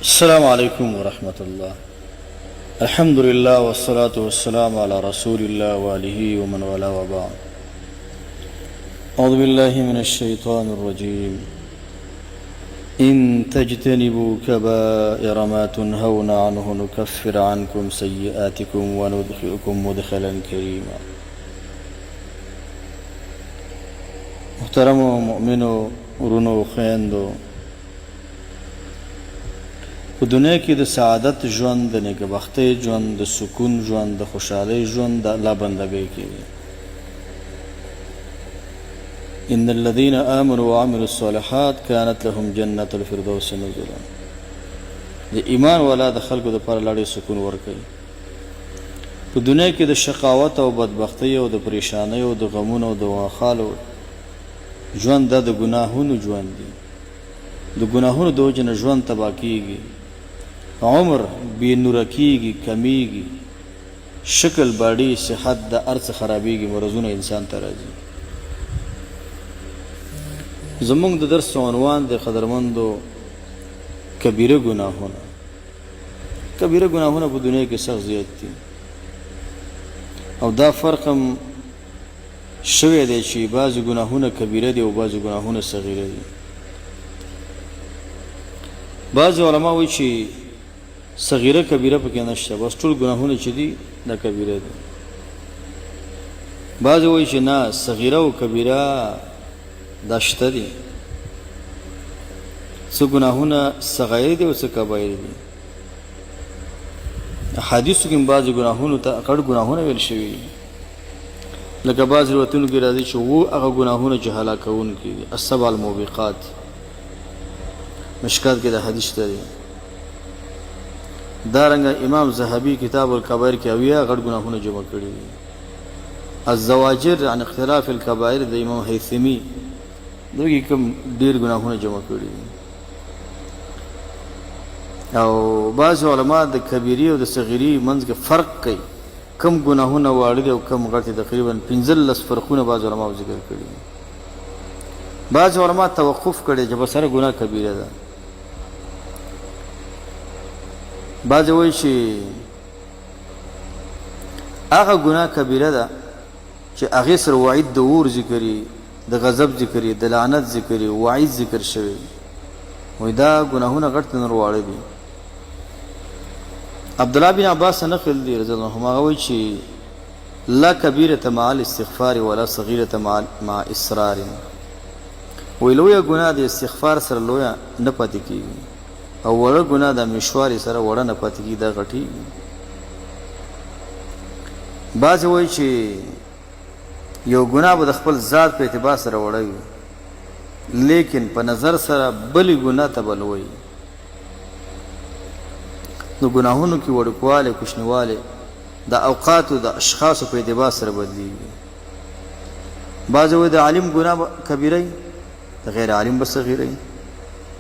السلام عليكم ورحمة الله. الحمد لله والصلاة والسلام على رسول الله وآله ومن والاه وبعد. أعوذ بالله من الشيطان الرجيم. إن تجتنبوا كبائر ما تنهون عنه نكفر عنكم سيئاتكم وندخلكم مدخلا كريما. محترم مؤمنو ورونو خويندو، په دنیا کې د سعادت ژوند، د نیکبختۍ ژوند، د سکون ژوند، د خوشحالۍ ژوند د الله بندګۍ کوي. ان الذين آمنوا وعملوا الصالحات كانت لهم جنة الفردوس نزلا. د ایمان والا د خلکو دپاره لړې سکون ورکوي. په دنیا کې د شقاوت او بدبختۍ او د پریشانۍ او د غمونو او د واخالو ژوند دا د ګناهونو ژوند دی. د ګناهونو د وجې نه ژوند تباه کېږي، عمر بې نوره کېږي، کمیږي، شکل باډي صحت د هر څه خرابېږي، مرضونه انسان ته راځي. زمونږ د درس عنوان د قدرمندو کبیره ګناهونه. کبیره ګناهونه په دنیا کې سخت زیات دي او دا فرق هم شوی دی چې بعضې ګناهونه کبیره دي او بعضې ګناهونه صغیره دي. بعض علما وایي چې صغیره کبیره پکې نشته، بس ټول ګناهونه چې دي دا کبیره دي. بعض وایي چې نه، صغیره او کبیره دا شته دي، څه ګناهونه صغایر دي او څه کبایر دي. حدیثو کې بعضې ګناهونو ته غټ ګناهونه ویل شوي دي، لکه بعض روایتونو کې راځي چې هغه ګناهونه چې هلاکوونکي دي، السبع الموبقات، مشکات کې دا حدیث دی. دارنګه امام زهبي کتاب الکبائر کې اویا غټ ګناهونه جمع کړي دي. الزواجر عن اختلاف الکبائر د امام هیثمي دغه کوم ډیر ګناهونه جمع کړي دي. او بعض علما د کبیری او د صغیری منځ کې فرق کوي، کم ګناهونه واړه دي او کم غټ دي. تقریبا 15 فرقونه بعض علما ذکر کړي دي. بعض علما توقف کړي چې بس هر ګناه کبیره ده. بعض وایي چې هغه ګناه کبیره ده چې هغې سره وعید د اور ذکري، د غضب ذکري، د لعنت ذکري، وعید ذکر شوی. وایي دا ګناهونه غټ نور واړه دي. عبدالله بن عباس نقل دی رضی الله عنهما، هغه وایي چې لا کبیرة مع الاستغفار ولا صغیرة مع اصرار. وایي لویه ګناه د استغفار سره لویه نه پاتې کېږي او وړه ګناه د مشوارې سره وړه نه پاتې کېږي، دا غټېږي. بعضې وایي چې یو ګناه به د خپل ذات په اعتبار سره وړه وي، لیکن په نظر سره بلې ګناه ته به لوی. نو ګناهونو کې وړوکوالی، کوچنیوالی د اوقاتو د اشخاصو په اعتبار سره بدلیږي. بعضې وایي د عالم ګناه به کبیره وي، د غیر عالم به صغیره وي.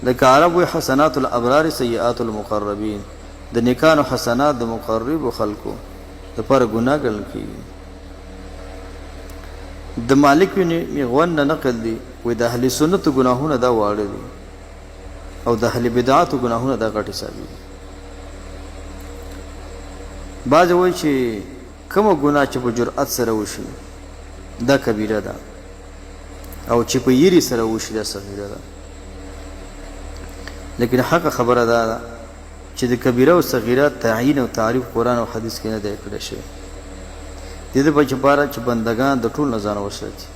لکه عرب وایي حسنات الابرار سیئات المقربین، د نیکانو حسنات د مقربو خلکو دپاره ګناه ګڼل کېږي. د مالک بن مغول نه نقل دی، وایي د اهل سنتو ګناهونه دا واړه دي او د اهل بدعاتو ګناهونه دا غټ حسابېږي. بعضې وایي چې کومه ګناه چې په جرأت سره وشي دا کبیره ده او چې په یری سره وشي دا صغیره ده. لیکن حق خبره ده چې د کبیره او صغیره تعیین او تعریف قرآن او حدیث کې نه دی کړی شوی. د دې لپاره چې بندگان د ټول نه ځان وساتي.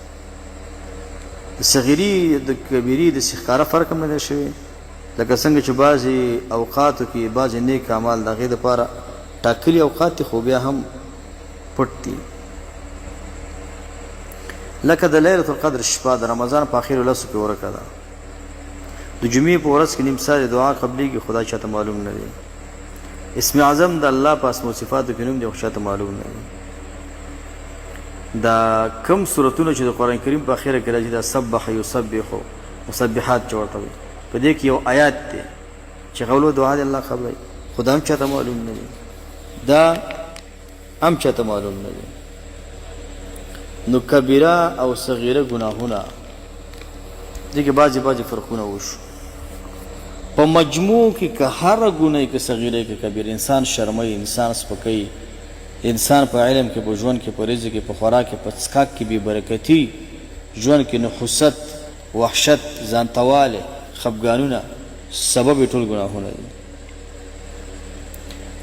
د صغیري د کبیري د ښکاره فرق هم نه دی شوی، لکه څنګه چې بعضې اوقاتو کې بعضې نیک اعمال د هغې دپاره ټاکلي اوقات دي، خو بیا هم پټ دي. لکه د لیلة القدر شپه د رمضان په اخرو لسو کې ورکه ده. د جمعې په ورځ کې نیم ساعت دعا قبلېږي، خدا چاته معلوم نه دی. اسم اعظم د الله په اسمو صفاتو کې نوم دی، خو چاته معلوم نه دی. دا کم صورتونه چې د قرآن کریم په اخره کې راځي، دا سبح یسبحو مسبحات چې ورته وایي، په دې کې یو آیات دی چې قول و دعا د الله قبلوي، خدا هم چاته معلوم نه دی، دا هم چاته معلوم نه دی. نو کبیره او صغیره ګناهونه دې کې بعضې فرقونه وشو. په مجموع کې که هر ګناه کې صغیره کې کبیر انسان شرموي، انسان سپکوي، انسان په علم کې، په ژوند کې، په رزق کې، په خوراک کې، په څښاک کې بې برکتي، ژوند کې نحوست، وحشت، ځانتواله، خفګانونه، سبب یې ټول ګناهونه دي.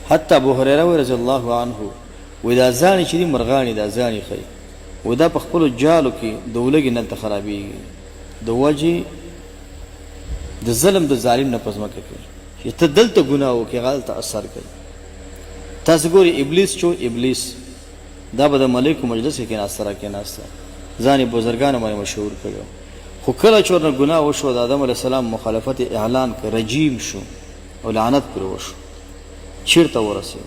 حتی ابو هریره رضی الله عنه وایي دا زاڼې چې دي مرغانې دا زاڼې ښیي، وایي دا په خپلو جالو کې د ولږې نلته خرابېږي د وجې د ظلم د ظالم نه په ځمکه کې چې ته دلته ګناه وکړې هغه دلته اثر کوي. تاسو ګورئ ابلیس چو ابلیس دا به د ملایکو مجلس کې کېناسته راکېناسته ځان یې بزرګانو باندې مشهور کړی، خو کله چې ورنه ګناه وشو د آدم علیه السلام مخالفت اعلان کړ، رجیم شو او لعنت پرې وشو. چیرته ورسېد؟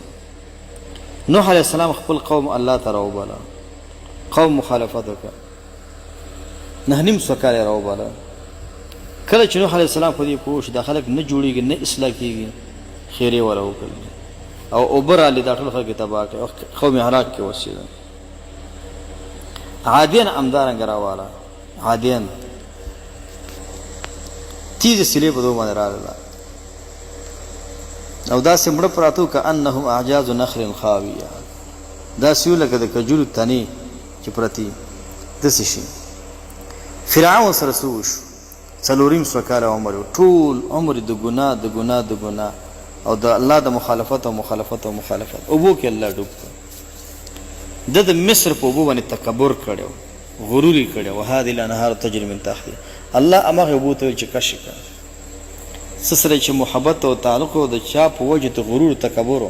نوح علیه السلام خپل قوم الله ته راوباله، قوم مخالفت وکړه، 9.5 سوه کاله یې راوباله. کله چې نوح علیه السلام په دې پوه شو دا خلک نه جوړېږي نه اصلاح کېږي، خیرې وله وکړل او اوبه رالې دا ټول خلک یې تباه کړې، قوم هلاک کې اوسېده. عادیان همدارنګه راواله، عادیان تیزې سیلې په دو باندې راغله او داسې مړه پراته وو کأنهم اعجاز نخل خاویه، داسې وو لکه د کجورو تنې چې پرتې داسې شي. فرعون سره څه وشو؟ 4 سوه کاله عمر و، ټول عمر د ګناه د ګناه د ګناه او د الله د مخالفت او مخالفت او مخالفت. اوبو کې الله ډوب کړ، د مصر په اوبو باندې تکبر کړی، غرور یې کړی، وهذه الانهار تجري من تحتي. الله امغه اوبو ته چې کش کړ څه سره چې محبت او تعلق او د چا په وجه ته غرور تکبر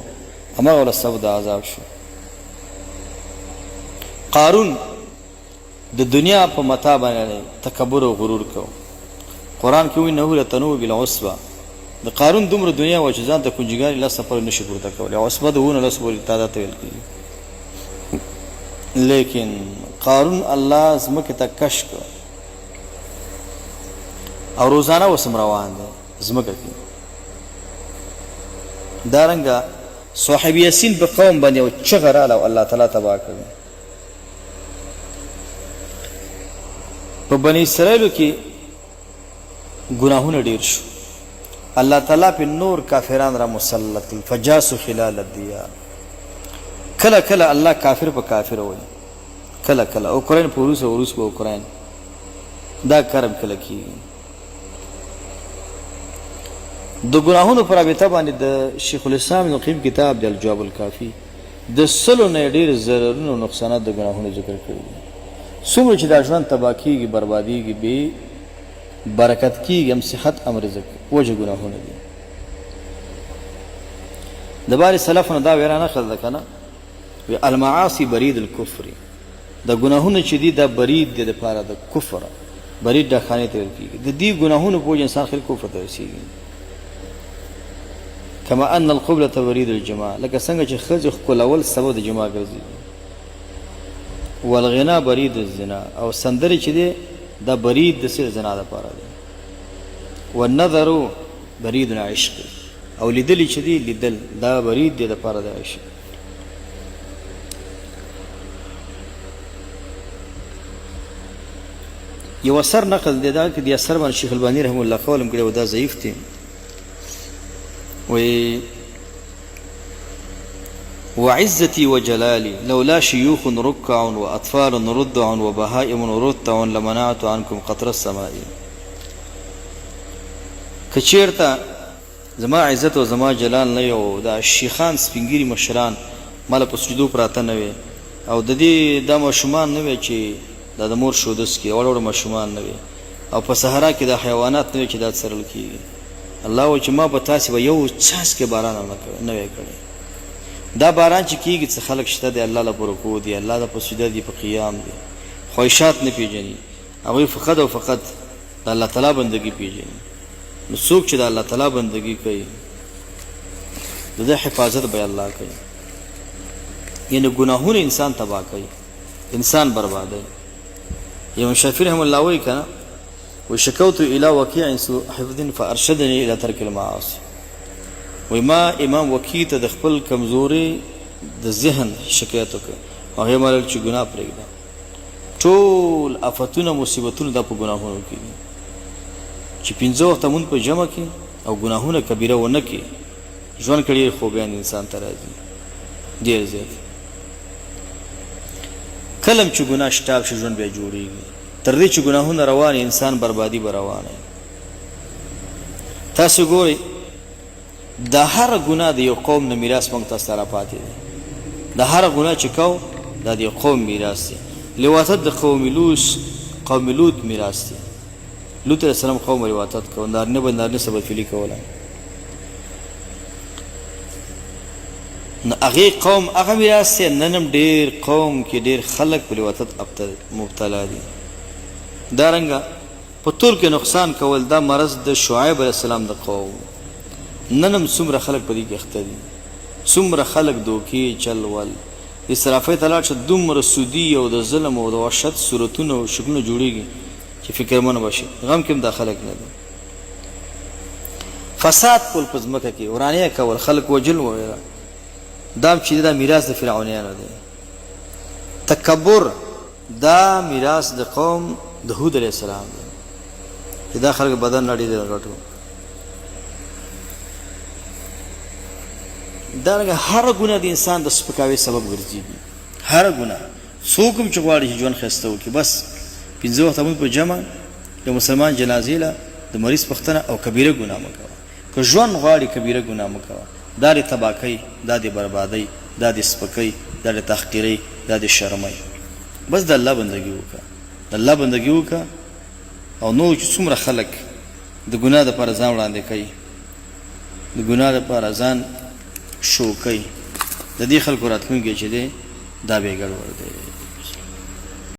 امغه ولا سبب د عذاب شو. قارون د دنیا په متاع باندې تکبر او غرور کو. قرآن کې وایي انه لتنوء بالعصبه، د قارون دومره دنیا و چې ځان ته کنجګاري لاس سفر نشي پورته کولی، عصبه د ونه لاس پورې تعداد ته ویل کېږي. لیکن قارون الله ځمکې ته کش کړ او روزانه وسم روان دی ځمکه کې. دارنګه صاحب یاسین په قوم باندې یو چغه راله او الله تعالی تباه کړ. په بني اسرائیلو کې ګناهونه ډیر شو، الله تعالی په نور کافران را مسلط فجاسوا خلال الديار. کله کله الله کافر په کافر وایي، کله کله اوکراین په روس او روس په اوکراین، دا کرم کله کېږي. د ګناهونو پر رابطه باندې د شیخ الاسلام ابن القیم کتاب دی الجواب الکافي د 100 نه ډېر ضررونه او نقصانات د ګناهونو ذکر کړي دي. څومره چې دا ژوند تباه کېږي، بربادېږي، بې برکت کېږي، هم صحت هم رزق وجه ګناهونه دي. د بارې سلفونه دا ویرا نقل ده که نه، وی المعاصي برید الکفر، د ګناهونه چې دي دا برید دی دپاره د کفر، برید ډاکخانې ته ویل کېږي. د دې ګناهونو په وجه انسان خپل کفر ته رسېږي. کما ان القبلة برید الجماع، لکه څنګه چې ښځې ښکلول سبب د جماع ګرځي. والغنا برید الزنا، او سندرې چې دی دا برید د زنا دپاره دی. والنظر برید العشق، او لیدلی چې دی لیدل دا برید دی دپاره د عشق. یو اثر نقل دی، دا کې دی اثر باندې شیخ البانی رحمه الله قولم کړی و، دا ضعیف دی. وعزتي وجلالي لولا شيوخ ركع وأطفال رضع وبهائم رتع لمنعت عنكم قطر السماء. کچیرته زما عزت او زما جلال نه یو دا شیخان سپینګری مشران مال په سجدو پراته نه وي، او د دې د مشومان نه وي چې د مور شودس کې وړ مشومان نه وي، او په صحرا کې د حیوانات نه وي چې دا سرل کیږي. الله و چې ما په تاسو به یو چاس کې باران نه وي کړی. دا باران چې کیږي څه خلق شته دی الله لپاره کو دی، الله د په سجده دی، په قیام دی، خواهشات نه پیژني، هغوی فقط او فقط د الله تعالی بندگی پیژني. نو څوک چې د الله تعالی بندگی کوي د ده حفاظت به الله کوي. یعنی ګناهونه انسان تباه کوي، انسان بربادوي. امام شافعي رحمه الله وایي که نه، وشکوت الى وکیع سوء حفظ فارشدني الى ترک المعاصي. وی ما امام وکیع ته د خپل کمزوري د ذهن شکایت وکړ، هغې مالل چې ګناه پرېږده. ټول آفتونه مصیبتونه دا په ګناهونو کې دي چې 5 وخته مونږ په جمع کې او ګناهونه کبیره ونه کړي ژوند کې ډېر خوبیان انسان ته راځي ډېر زیات. کله چې ګناه شټاپ شي ژوند بیا جوړېږي تر دې چې ګناهونه روان انسان بربادي به روانه. تاسو ګورئ د هر ګناه د یو قوم نه میراث موږ ته سره پاتې دی. د هر ګناه چې کوو دا د یو قوم میراث دی. لواطت د قوم لوط میراث دی. لوط علیه السلام قوم لواطت کوو نارینه به نارینه سره بدفعلي کوله. نو هغې قوم هغه میراث دی. نن هم ډېر قوم کې ډېر خلک په لواطت مبتلا دي. دارنګه په ټول کې نقصان کول دا مرض د شعیب علیه السلام د قوم. نن هم څومره خلک په دې کې اخته دي څومره خلک دوکې چل ول اسرافۍ ته لاړ شه دومره سودي او د ظلم او د وحشت صورتونه او شکلونه جوړېږي چې فکرمنه به شي. غم کې هم دا خلک نه دي. فساد کول په ځمکه کې ورانیه کول خلک وجل وغیره دا چې دا میراث د فرعونیانو دی. تکبر دا میراث د قوم د هود علیه السلام دی چې دا خلک بدن لړې دی غټو. دارنګه هر ګناه د انسان د سپکاوي سبب ګرځي. هر ګناه څوک هم چې غواړي چې ژوند ښایسته وکړي بس 5 وخته مونځ په جمع د مسلمان جنازې له د مریض پوښتنه او کبیره ګناه مه کوه. که ژوند غواړي کبیره ګناه مه کوه. دا د تباکۍ دا د بربادۍ دا د سپکۍ دا د تحقیرۍ دا د شرمۍ. بس د الله بندګي وکړه د الله بندګي وکړه. او نور چې څومره خلک د ګناه دپاره ځان وړاندې کوي د ګناه دپاره ځان شو کوي د دې خلکو راتلونکی چې دی دا بې ګډوډ دی.